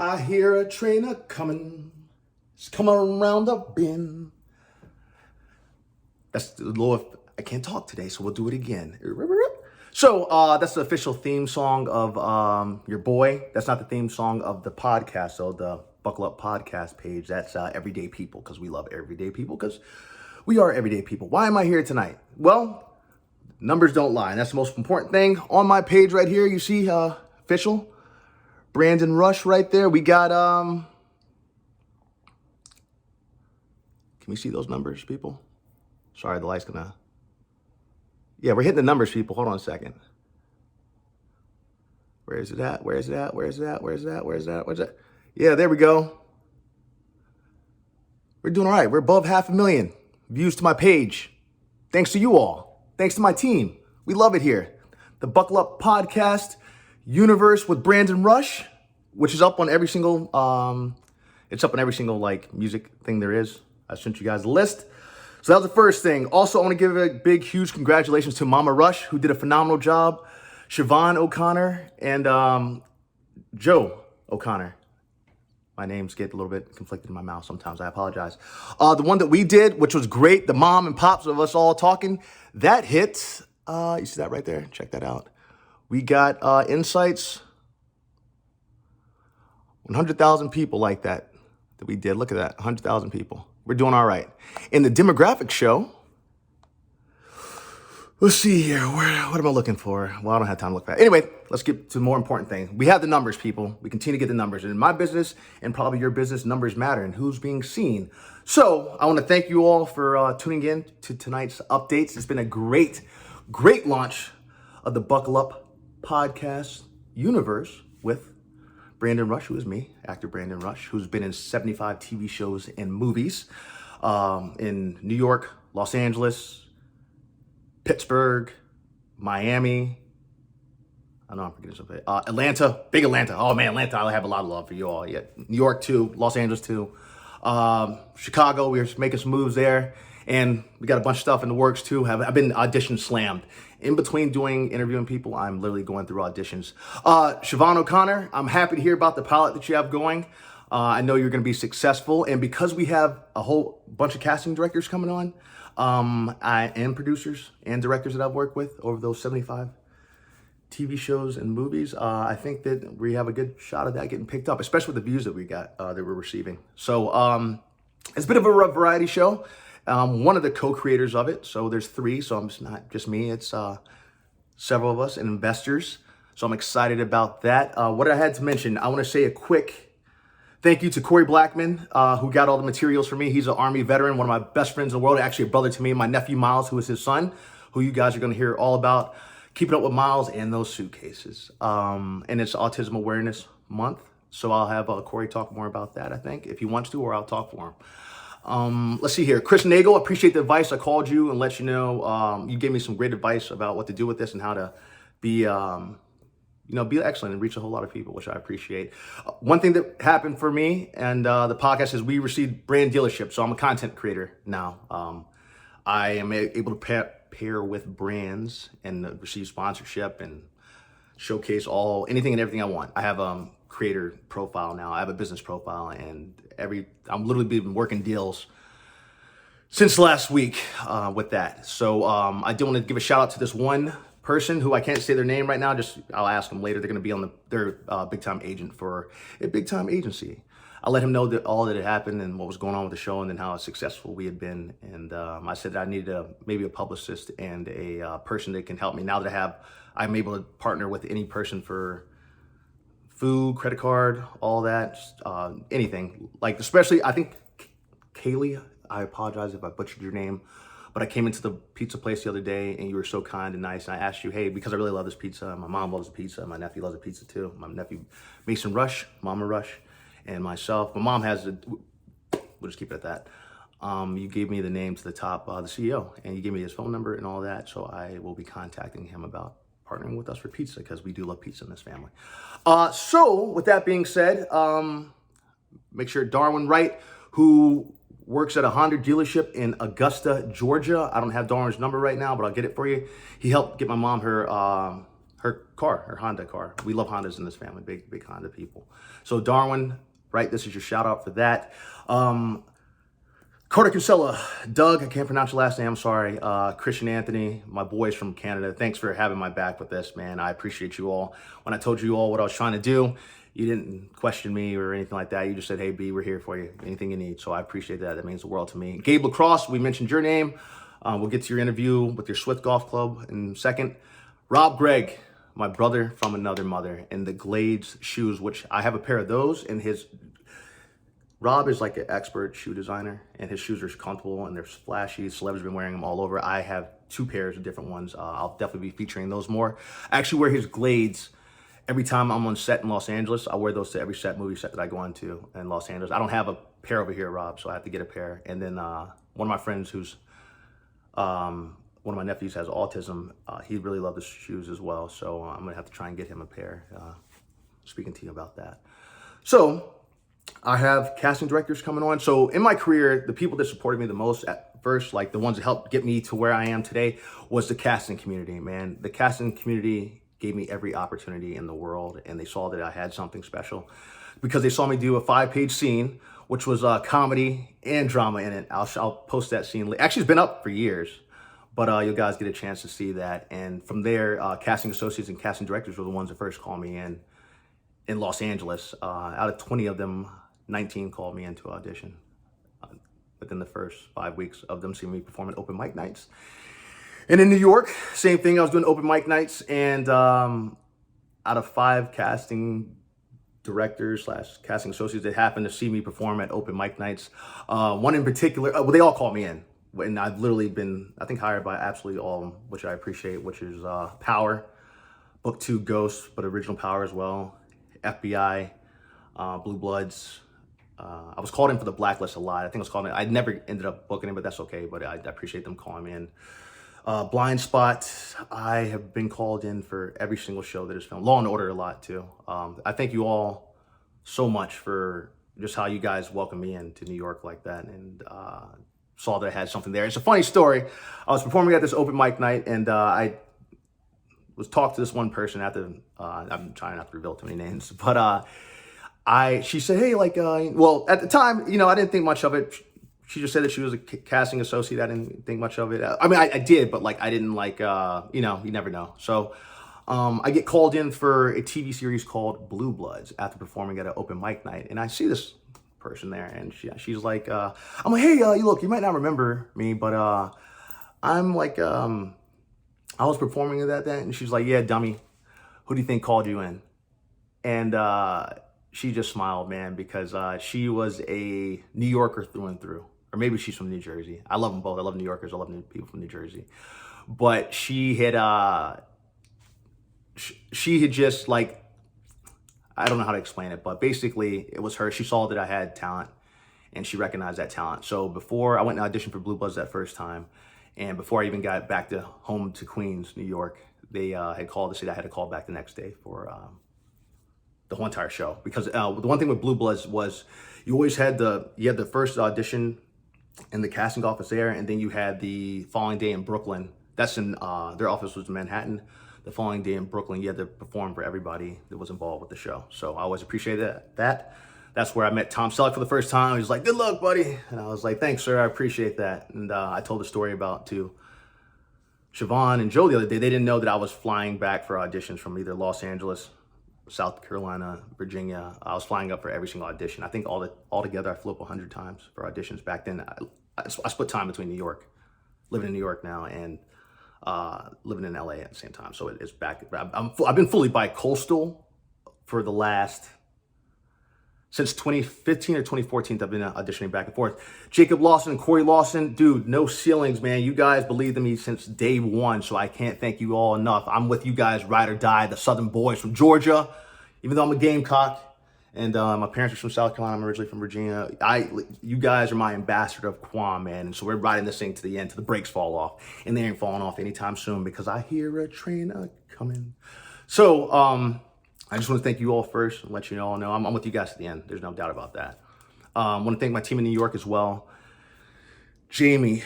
I hear a train a-coming. It's coming around the bend. That's the Lord. I can't talk today, so we'll do it again. So that's the official theme song of your boy. That's not the theme song of the podcast, so the Buckle Up Podcast page. That's Everyday People, because we love everyday people, because we are everyday people. Why am I here tonight? Well, numbers don't lie, and that's the most important thing. On my page right here, you see official Brandon Rush right there. We got, can we see those numbers, people? Sorry, the light's gonna, yeah, we're hitting the numbers, people. Hold on a second. Where is it at? Where is it at? Where is it at? Where is it at? Where is that? Where's that? Yeah, there we go. We're doing all right. We're above 500,000 views to my page. Thanks to you all. Thanks to my team. We love it here. The Buckle Up Podcast universe with Brandon Rush, which is up on every single, it's up on every single like music thing there is. I sent you guys a list. So that was the first thing. Also, I want to give a big, huge congratulations to Mama Rush, who did a phenomenal job. Siobhan O'Connor and Joe O'Connor. My names get a little bit conflicted in my mouth sometimes. I apologize. The one that we did, which was great, the mom and pops of us all talking, that hit. You see that right there? Check that out. We got insights. 100,000 people like that we did. Look at that, 100,000 people. We're doing all right. In the demographic show, let's see here. What am I looking for? Well, I don't have time to look back. Anyway, let's get to the more important thing. We have the numbers, people. We continue to get the numbers. And in my business, and probably your business, numbers matter and who's being seen. So I want to thank you all for tuning in to tonight's updates. It's been a great, great launch of the Buckle Up Podcast universe with Brandon Rush, who is me, actor Brandon Rush, who's been in 75 TV shows and movies in New York, Los Angeles, Pittsburgh, Miami. I know I'm forgetting something. Atlanta, big Atlanta. Oh man, Atlanta, I have a lot of love for you all. Yeah, New York too, Los Angeles too. Chicago, we were making some moves there. And we got a bunch of stuff in the works too. I've been audition slammed. In between interviewing people, I'm literally going through auditions. Siobhan O'Connor, I'm happy to hear about the pilot that you have going. I know you're going to be successful. And because we have a whole bunch of casting directors coming on, and producers and directors that I've worked with over those 75 TV shows and movies, I think that we have a good shot of that getting picked up, especially with the views that we got, that we're receiving. So it's a bit of a variety show. One of the co-creators of it, so there's 3, so it's not just me, it's several of us and investors, so I'm excited about that. What I had to mention, I want to say a quick thank you to Corey Blackman, who got all the materials for me. He's an Army veteran, one of my best friends in the world, actually a brother to me, my nephew Miles, who is his son, who you guys are going to hear all about. Keeping up with Miles and those suitcases. And it's Autism Awareness Month, so I'll have Corey talk more about that, I think, if he wants to, or I'll talk for him. Let's see here. Chris Nagel, appreciate the advice. I called you and let you know, you gave me some great advice about what to do with this and how to be, be excellent and reach a whole lot of people, which I appreciate. One thing that happened for me and the podcast is we received brand dealership. So I'm a content creator now. I am able to pair with brands and receive sponsorship and showcase anything and everything I want. I have creator profile now. I have a business profile, and I'm literally been working deals since last week with that. So I do want to give a shout out to this one person who I can't say their name right now. I'll ask them later. They're going to be on their big time agent for a big time agency. I let him know that all that had happened and what was going on with the show, and then how successful we had been. And I said that I needed maybe a publicist and a person that can help me. Now that I'm able to partner with any person for food, credit card, all that, anything. Like, especially, I think, Kaylee, I apologize if I butchered your name, but I came into the pizza place the other day and you were so kind and nice. And I asked you, hey, because I really love this pizza. My mom loves the pizza. My nephew loves the pizza too. My nephew, Mason Rush, Mama Rush, and myself. My mom has we'll just keep it at that. You gave me the name to the top, the CEO, and you gave me his phone number and all that. So I will be contacting him about partnering with us for pizza, because we do love pizza in this family. So with that being said, make sure Darwin Wright, who works at a Honda dealership in Augusta, Georgia. I don't have Darwin's number right now, but I'll get it for you. He helped get my mom her her car, her Honda car. We love Hondas in this family, big Honda people. So Darwin, right, this is your shout out for that. Carter Kinsella, Doug, I can't pronounce your last name, I'm sorry. Christian Anthony, my boys from Canada, thanks for having my back with this, man. I appreciate you all. When I told you all what I was trying to do, you didn't question me or anything like that. You just said, hey, B, we're here for you, anything you need. So I appreciate that. That means the world to me. Gabe Lacrosse, we mentioned your name. We'll get to your interview with your Swift Golf Club in a second. Rob Gregg, my brother from another mother, in the Glades shoes, which I have a pair of those, and Rob is like an expert shoe designer, and his shoes are comfortable and they're flashy. Celebs have been wearing them all over. I have 2 pairs of different ones. I'll definitely be featuring those more. I actually wear his Glades every time I'm on set in Los Angeles. I wear those to every movie set that I go on to in Los Angeles. I don't have a pair over here, Rob, so I have to get a pair. And then one of my friends who's, one of my nephews has autism. He really loved the shoes as well. So I'm gonna have to try and get him a pair. Speaking to you about that. So, I have casting directors coming on. So in my career, the people that supported me the most at first, like the ones that helped get me to where I am today, was the casting community, man. The casting community gave me every opportunity in the world, and they saw that I had something special because they saw me do a 5-page scene, which was comedy and drama in it. I'll post that scene. Actually, it's been up for years, but you guys get a chance to see that. And from there, casting associates and casting directors were the ones that first called me in Los Angeles. Out of 20 of them, 19 called me in to audition within the first 5 weeks of them seeing me perform at open mic nights. And in New York, same thing. I was doing open mic nights, and out of 5 casting directors / casting associates that happened to see me perform at open mic nights, one in particular, well, they all called me in. And I've literally been, I think, hired by absolutely all of them, which I appreciate, which is Power, Book 2 Ghost, but original Power as well, FBI, Blue Bloods. I was called in for the Blacklist a lot. I think I was called in. I never ended up booking it, but that's okay. But I appreciate them calling me in. Blind Spot, I have been called in for every single show that is filmed. Law and Order a lot too. I thank you all so much for just how you guys welcomed me into New York like that, and saw that I had something there. It's a funny story. I was performing at this open mic night, and I was talking to this one person at the, I'm trying not to reveal too many names, but she said, hey, like, well, at the time, you know, I didn't think much of it. She just said that she was a casting associate. I didn't think much of it. I mean, I did, but like, I didn't like, you know, you never know. So I get called in for a TV series called Blue Bloods after performing at an open mic night. And I see this person there, and she's like, I'm like, hey, look, you might not remember me, but I'm like, I was performing at that. And she's like, yeah, dummy, who do you think called you in? And she just smiled, man, because she was a New Yorker through and through. Or maybe she's from New Jersey. I love them both. I love New Yorkers. I love new people from New Jersey. But she had just, like, I don't know how to explain it, but basically it was her. She saw that I had talent, and she recognized that talent. So before I went and auditioned for Blue Bloods that first time, and before I even got back to home to Queens, New York, they had called to say that I had to call back the next day for the whole entire show. Because the one thing with Blue Bloods was you always had the first audition in the casting office there, and then you had the following day in Brooklyn. That's in their office was in Manhattan. The following day in Brooklyn, you had to perform for everybody that was involved with the show. So I always appreciated that. That's where I met Tom Selleck for the first time. He was like, good luck, buddy. And I was like, thanks, sir. I appreciate that. And I told the story about to Siobhan and Joe the other day. They didn't know that I was flying back for auditions from either Los Angeles, South Carolina, Virginia. I was flying up for every single audition. I think altogether I flew up 100 times for auditions. Back then, I split time between New York, living in New York now, and living in LA at the same time. So it's back. I've been fully bi-coastal for the last, since 2015 or 2014, I've been auditioning back and forth. Jacob Lawson and Corey Lawson, dude, no ceilings, man. You guys believed in me since day one, so I can't thank you all enough. I'm with you guys, ride or die, the Southern boys from Georgia, even though I'm a Gamecock. And my parents are from South Carolina. I'm originally from Virginia. You guys are my ambassador of Quam, man. And so we're riding this thing to the end, till the brakes fall off. And they ain't falling off anytime soon, because I hear a train coming. So I just want to thank you all first and let you all know I'm with you guys at the end. There's no doubt about that. I want to thank my team in New York as well. Jamie,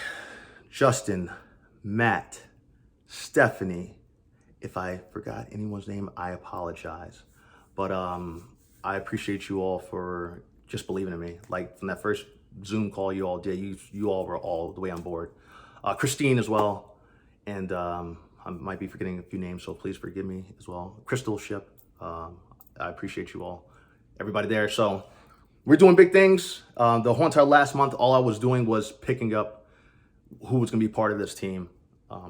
Justin, Matt, Stephanie, If I forgot anyone's name, I apologize. But I appreciate you all for just believing in me. Like from that first Zoom call you all did, you all were all the way on board. Christine as well. And I might be forgetting a few names, so please forgive me as well. Crystal Ship, I appreciate you all, everybody there. So we're doing big things. The whole entire last month, all I was doing was picking up who was gonna be part of this team,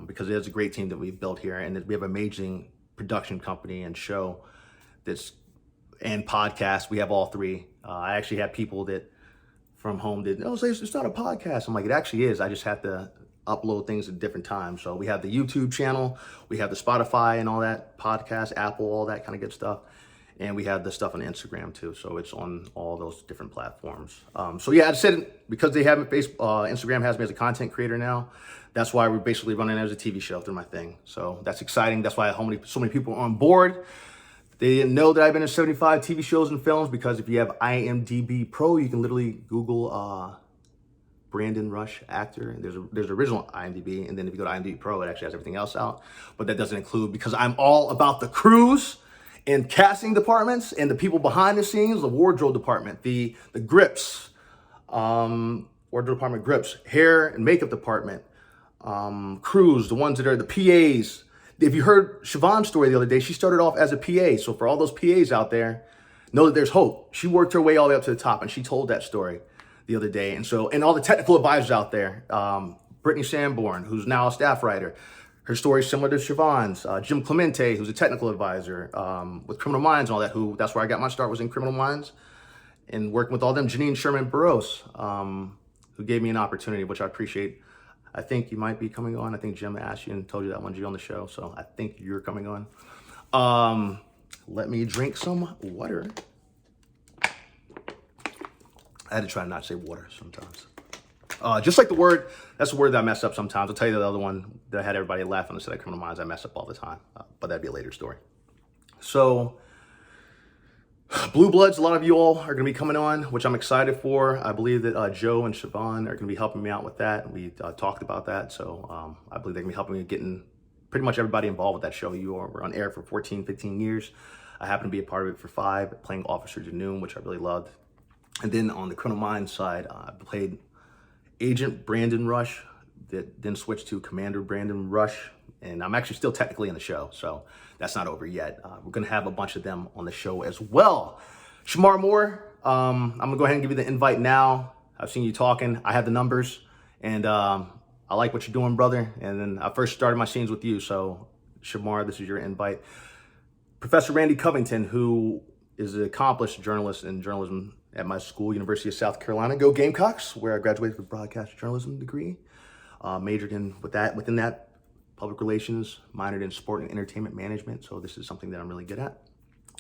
because it is a great team that we've built here, and we have an amazing production company and show and podcast. We have all three. I actually have people that from home that, oh, it's not a podcast. I'm like, it actually is. I just have to upload things at different times. So we have the YouTube channel, we have the Spotify and all that, podcast, Apple, all that kind of good stuff. And we have the stuff on Instagram too. So it's on all those different platforms. So yeah, I said, because they have Instagram has me as a content creator now, that's why we're basically running it as a TV show through my thing. So that's exciting. That's why so many people are on board. They didn't know that I've been in 75 TV shows and films, because if you have IMDb Pro, you can literally Google Brandon Rush actor. There's original IMDb, and then if you go to IMDb Pro, it actually has everything else out. But that doesn't include, because I'm all about the crews and casting departments and the people behind the scenes, the wardrobe department, the grips, wardrobe department grips, hair and makeup department, crews, the ones that are the PAs. If you heard Siobhan's story the other day, she started off as a PA. So for all those PAs out there, know that there's hope. She worked her way all the way up to the top, and she told that story the other day. And all the technical advisors out there, Brittany Sanborn, who's now a staff writer, her story is similar to Siobhan's. Jim Clemente, who's a technical advisor with Criminal Minds and all that, that's where I got my start, was in Criminal Minds, and working with all them. Janine Sherman Burroughs, who gave me an opportunity, which I appreciate. I think you might be coming on. I think Jim asked you and told you that one, you on the show. So I think you're coming on. Let me drink some water. I had to try not to say water sometimes. Just like the word, that's a word that I mess up sometimes. I'll tell you the other one that I had everybody laughing and said, Criminal Minds, I mess up all the time. But that'd be a later story. So Blue Bloods, a lot of you all are going to be coming on, which I'm excited for. I believe that Joe and Siobhan are going to be helping me out with that. We talked about that. So I believe they're going to be helping me getting pretty much everybody involved with that show. We're on air for 14, 15 years. I happen to be a part of it for 5, playing Officer DENOON, which I really loved. And then on the Criminal Minds side, I played Agent Brandon Rush, that then switched to Commander Brandon Rush. And I'm actually still technically in the show, so that's not over yet. We're gonna have a bunch of them on the show as well. Shamar Moore, I'm gonna go ahead and give you the invite now. I've seen you talking, I have the numbers, and I like what you're doing, brother. And then I first started my scenes with you, so Shamar, this is your invite. Professor Randy Covington, who is an accomplished journalist in journalism at my school, University of South Carolina. Go Gamecocks, where I graduated with a broadcast journalism degree. Majored within that, public relations, minored in sport and entertainment management. So this is something that I'm really good at.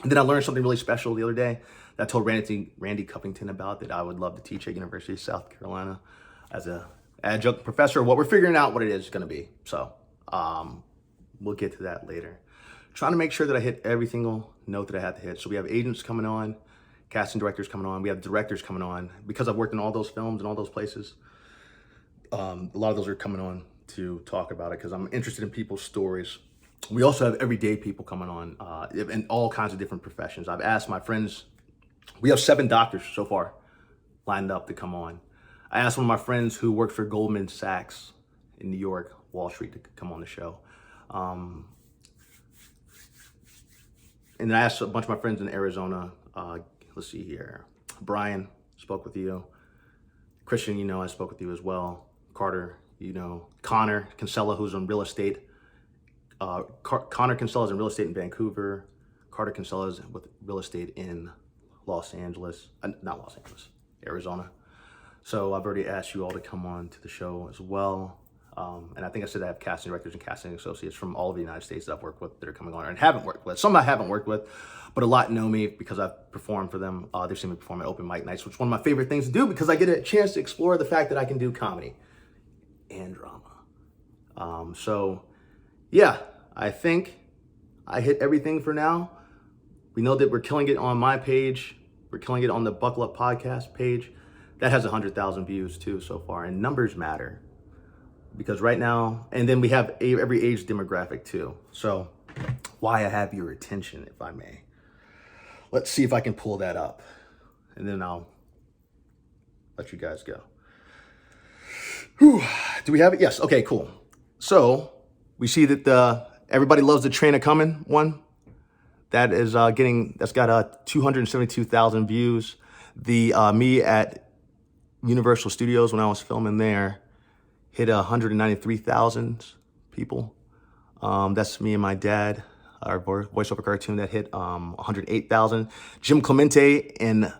And then I learned something really special the other day that I told Randy Covington about, that I would love to teach at University of South Carolina as a adjunct professor. What we're figuring out what it is going to be. So we'll get to that later. Trying to make sure that I hit every single note that I had to hit. So we have agents coming on, casting directors coming on. We have directors coming on. Because I've worked in all those films and all those places, a lot of those are coming on to talk about it, because I'm interested in people's stories. We also have everyday people coming on in all kinds of different professions. I've asked my friends, we have 7 doctors so far lined up to come on. I asked one of my friends who worked for Goldman Sachs in New York, Wall Street, to come on the show. And then I asked a bunch of my friends in Arizona. Let's see here. Brian, spoke with you. Christian, I spoke with you as well. Carter, Connor Kinsella, who's in real estate. Connor Kinsella is in real estate in Vancouver. Carter Kinsella is with real estate in Arizona. So I've already asked you all to come on to the show as well. And I think I said I have casting directors and casting associates from all of the United States that I've worked with that are coming on, and haven't worked with. Some I haven't worked with, but a lot know me because I've performed for them. They've seen me perform at open mic nights, which is one of my favorite things to do, because I get a chance to explore the fact that I can do comedy and drama. So yeah, I think I hit everything for now. We know that we're killing it on my page. We're killing it on the Buckle Up Podcast page. That has 100,000 views too so far, and numbers matter. Because right now, and then we have every age demographic too. So why I have your attention, if I may. Let's see if I can pull that up, and then I'll let you guys go. Whew. Do we have it? Yes. Okay, cool. So we see that everybody loves the train a coming one. That is that's got 272,000 views. The me at Universal Studios when I was filming there hit 193,000 people. That's me and my dad, our voiceover cartoon that hit 108,000. Jim Clemente and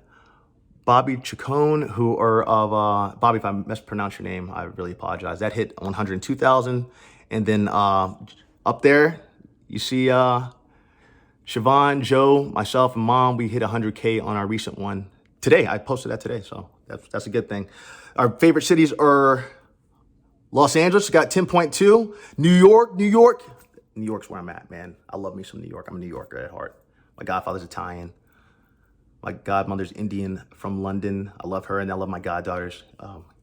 Bobby Chacon, who are of, Bobby, if I mispronounced your name, I really apologize. That hit 102,000. And then up there, you see Siobhan, Joe, myself, and Mom, we hit 100K on our recent one today. I posted that today, so that's a good thing. Our favorite cities are Los Angeles, got 10.2. New York's where I'm at, man. I love me some New York. I'm a New Yorker at heart. My godfather's Italian. My godmother's Indian from London. I love her, and I love my goddaughters.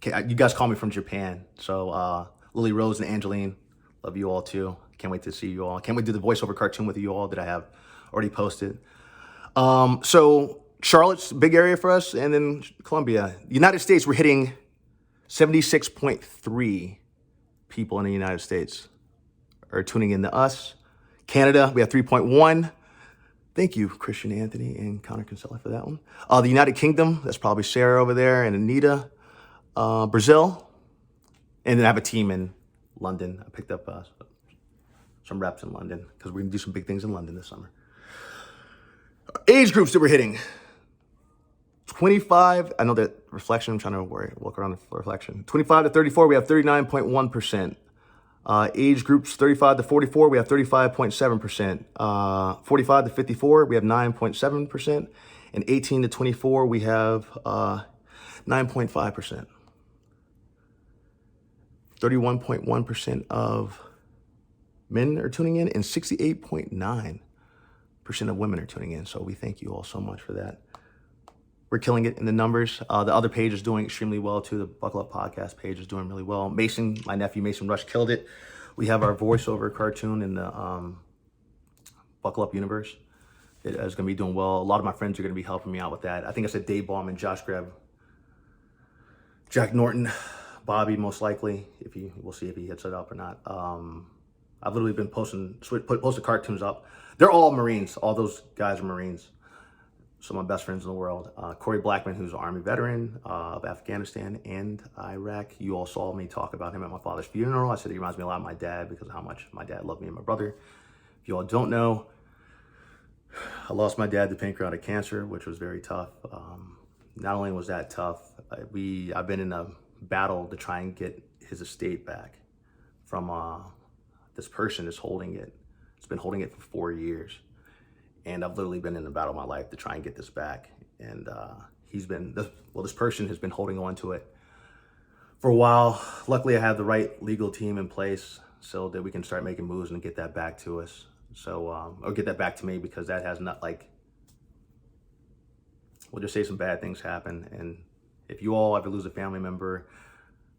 You guys call me from Japan. So Lily Rose and Angeline, love you all too. Can't wait to see you all. Can't wait to do the voiceover cartoon with you all that I have already posted. So Charlotte's a big area for us, and then Columbia. United States, we're hitting 76.3 people in the United States are tuning in to us. Canada, we have 3.1. Thank you, Christian Anthony and Connor Kinsella for that one. The United Kingdom, that's probably Sarah over there and Anita. Brazil, and then I have a team in London. I picked up some reps in London because we're gonna do some big things in London this summer. Age groups that we're hitting. 25, I know that reflection, I'm trying to look around the reflection. 25 to 34, we have 39.1%. Age groups 35 to 44, we have 35.7%. 45 to 54, we have 9.7%. And 18 to 24, we have 9.5%. 31.1% of men are tuning in, and 68.9% of women are tuning in. So we thank you all so much for that. We're killing it in the numbers. The other page is doing extremely well too. The Buckle Up Podcast page is doing really well. Mason, my nephew Mason Rush, killed it. We have our voiceover cartoon in the Buckle Up universe. It is going to be doing well. A lot of my friends are going to be helping me out with that. I think I said Dave Ballman, Josh Greb, Jack Norton, Bobby most likely. We'll see if he hits it up or not. I've literally been posting cartoons up. They're all Marines. All those guys are Marines. Some of my best friends in the world. Corey Blackman, who's an Army veteran of Afghanistan and Iraq. You all saw me talk about him at my father's funeral. I said he reminds me a lot of my dad because of how much my dad loved me and my brother. If you all don't know, I lost my dad to pancreatic cancer, which was very tough. Not only was that tough, I've been in a battle to try and get his estate back from this person is holding it. It's been holding it for 4 years. And I've literally been in the battle of my life to try and get this back. And this person has been holding on to it for a while. Luckily, I have the right legal team in place so that we can start making moves and get that back to us. So, or get that back to me, because that has not, we'll just say some bad things happen. And if you all ever lose a family member,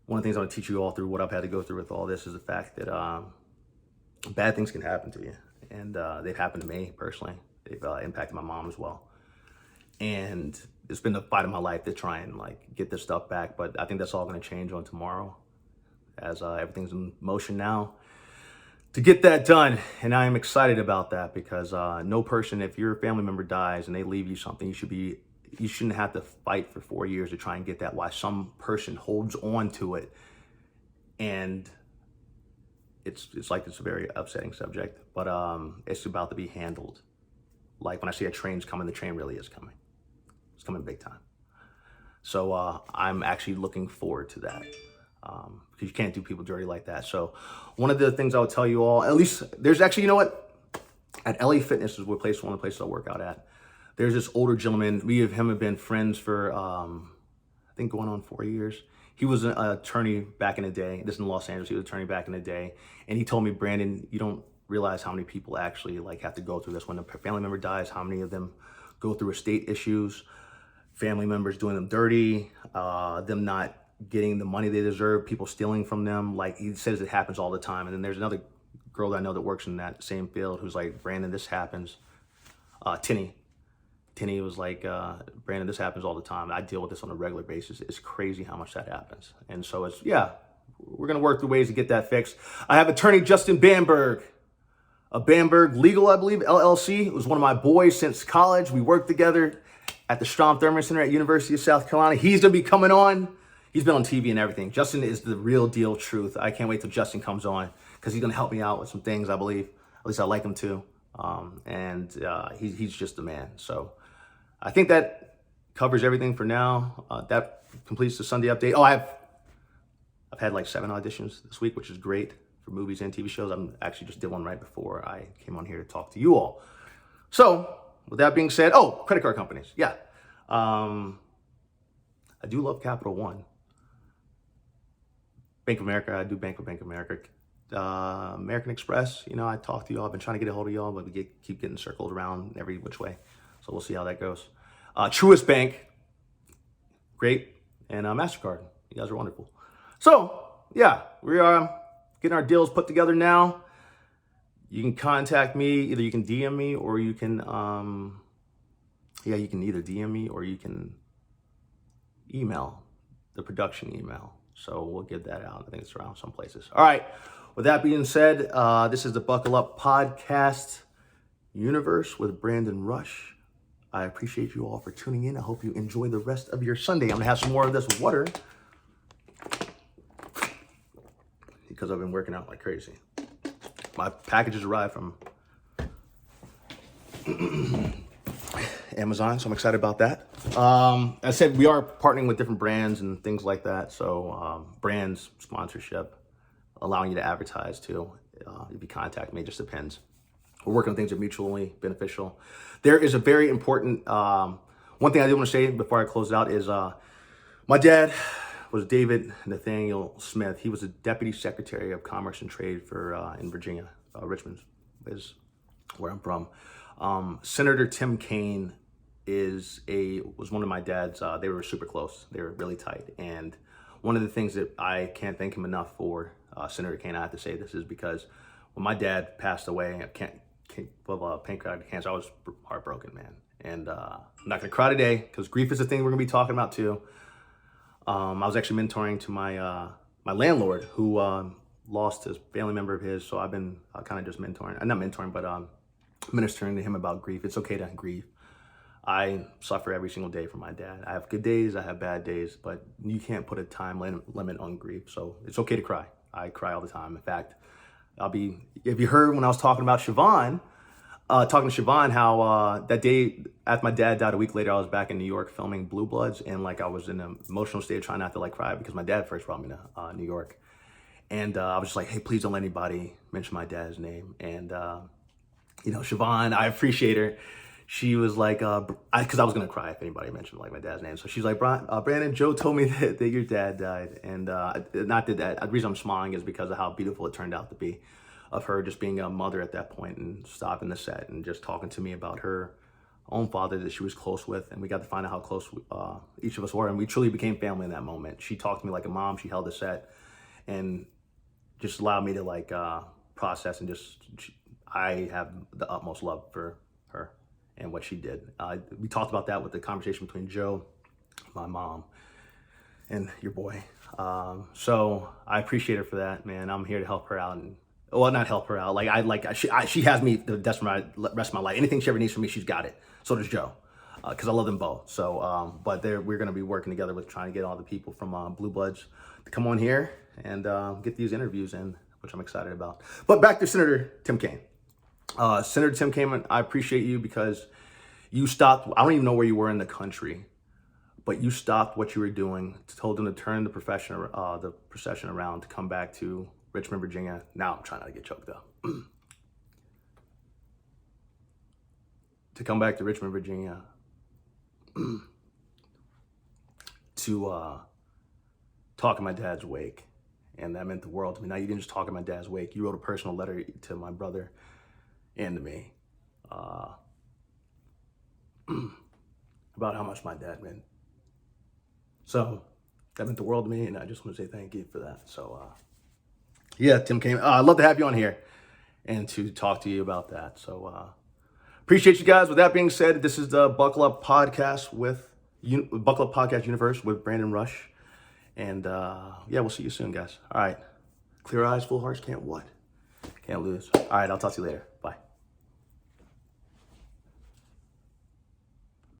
one of the things I want to teach you all through what I've had to go through with all this is the fact that bad things can happen to you. And they've happened to me personally. They've impacted my mom as well. And it's been the fight of my life to try and get this stuff back. But I think that's all going to change on tomorrow as everything's in motion now to get that done. And I am excited about that because no person, if your family member dies and they leave you something, you shouldn't have to fight for 4 years to try and get that. Why some person holds on to it. And it's a very upsetting subject, but it's about to be handled. Like when I see a train's coming, the train really is coming. It's coming big time. So I'm actually looking forward to that because you can't do people dirty like that. So one of the things I would tell you all, at least there's actually, you know what? At LA Fitness is one of the places I work out at. There's this older gentleman. Me and him have been friends for, I think going on 4 years. He was an attorney back in the day. This is in Los Angeles. He was an attorney back in the day. And he told me, Brandon, you don't realize how many people actually have to go through this. When a family member dies, how many of them go through estate issues, family members doing them dirty, them not getting the money they deserve, people stealing from them. He says it happens all the time. And then there's another girl that I know that works in that same field who's like, Brandon, this happens. Tinny was like, Brandon, this happens all the time. I deal with this on a regular basis. It's crazy how much that happens. And so it's, yeah, we're going to work through ways to get that fixed. I have attorney Justin Bamberg, Bamberg Legal, I believe, LLC. It was one of my boys since college. We worked together at the Strom Thurman Center at University of South Carolina. He's going to be coming on. He's been on TV and everything. Justin is the real deal truth. I can't wait till Justin comes on because he's going to help me out with some things, I believe. At least I like him to. He's just the man. So I think that covers everything for now. That completes the Sunday update. Oh, I've had like 7 auditions this week, which is great for movies and TV shows. I'm actually just did one right before I came on here to talk to you all. So with that being said, credit card companies. Yeah. I do love Capital One. Bank of America, I do bank with Bank of America. American Express, I talked to y'all. I've been trying to get a hold of y'all, but we keep getting circled around every which way. So we'll see how that goes. Truist Bank, great. And MasterCard, you guys are wonderful. So, yeah, we are getting our deals put together now. You can contact me. Either you can DM me or you can, you can either DM me or you can email, the production email. So we'll get that out. I think it's around some places. All right. With that being said, this is the Buckle Up Podcast Universe with Brandon Rush. I appreciate you all for tuning in. I hope you enjoy the rest of your Sunday. I'm going to have some more of this water because I've been working out like crazy. My packages arrived from Amazon, so I'm excited about that. As I said, we are partnering with different brands and things like that. So brands, sponsorship, allowing you to advertise too. If you contact me, it just depends. We're working on things that are mutually beneficial. There is a very important, one thing I do want to say before I close it out is my dad was David Nathaniel Smith. He was a Deputy Secretary of Commerce and Trade for in Virginia. Richmond is where I'm from. Senator Tim Kaine was one of my dad's, they were super close. They were really tight. And one of the things that I can't thank him enough for, Senator Kaine, I have to say this, is because when my dad passed away of pancreatic cancer, I was heartbroken, man. And I'm not gonna cry today because grief is a thing we're gonna be talking about too. I was actually mentoring to my landlord who lost a family member of his. So I've been kind of just mentoring, not mentoring, but ministering to him about grief. It's okay to grieve. I suffer every single day from my dad. I have good days, I have bad days, but you can't put a time limit on grief. So it's okay to cry. I cry all the time. In fact, if you heard when I was talking about Siobhan, how that day after my dad died, a week later, I was back in New York filming Blue Bloods, and like I was in an emotional state of trying not to like cry because my dad first brought me to New York. And I was just like, hey, please don't let anybody mention my dad's name. And, Siobhan, I appreciate her. She was like, because I was going to cry if anybody mentioned like my dad's name. So she's like, Brandon, Joe told me that your dad died. And not that, the reason I'm smiling is because of how beautiful it turned out to be, of her just being a mother at that point and stopping the set and just talking to me about her own father that she was close with. And we got to find out how close each of us were. And we truly became family in that moment. She talked to me like a mom. She held the set and just allowed me to like process and I have the utmost love for her and what she did. We talked about that with the conversation between Joe, my mom, and your boy. So I appreciate her for that, man. I'm here to help her out and, well, not help her out. She has me the rest of my life. Anything she ever needs from me, she's got it. So does Joe, because I love them both. So, but we're going to be working together with trying to get all the people from Blue Bloods to come on here and get these interviews in, which I'm excited about. But back to Senator Tim Kaine. Senator Tim Kaine, I appreciate you because you stopped. I don't even know where you were in the country, but you stopped what you were doing, told them to turn the procession around to come back to Richmond, Virginia. Now I'm trying not to get choked up. To come back to Richmond, Virginia to talk at my dad's wake. And that meant the world to me. Now, you didn't just talk at my dad's wake. You wrote a personal letter to my brother and to me about how much my dad meant. So that meant the world to me, and I just want to say thank you for that. So, yeah, Tim Kaine, I'd love to have you on here. and to talk to you about that. So appreciate you guys. With that being said, this is the Buckle Up Podcast Buckle Up Podcast Universe with Brandon Rush. And yeah, we'll see you soon, guys. All right. Clear eyes, full hearts, can't what? Can't lose. All right, I'll talk to you later. Bye.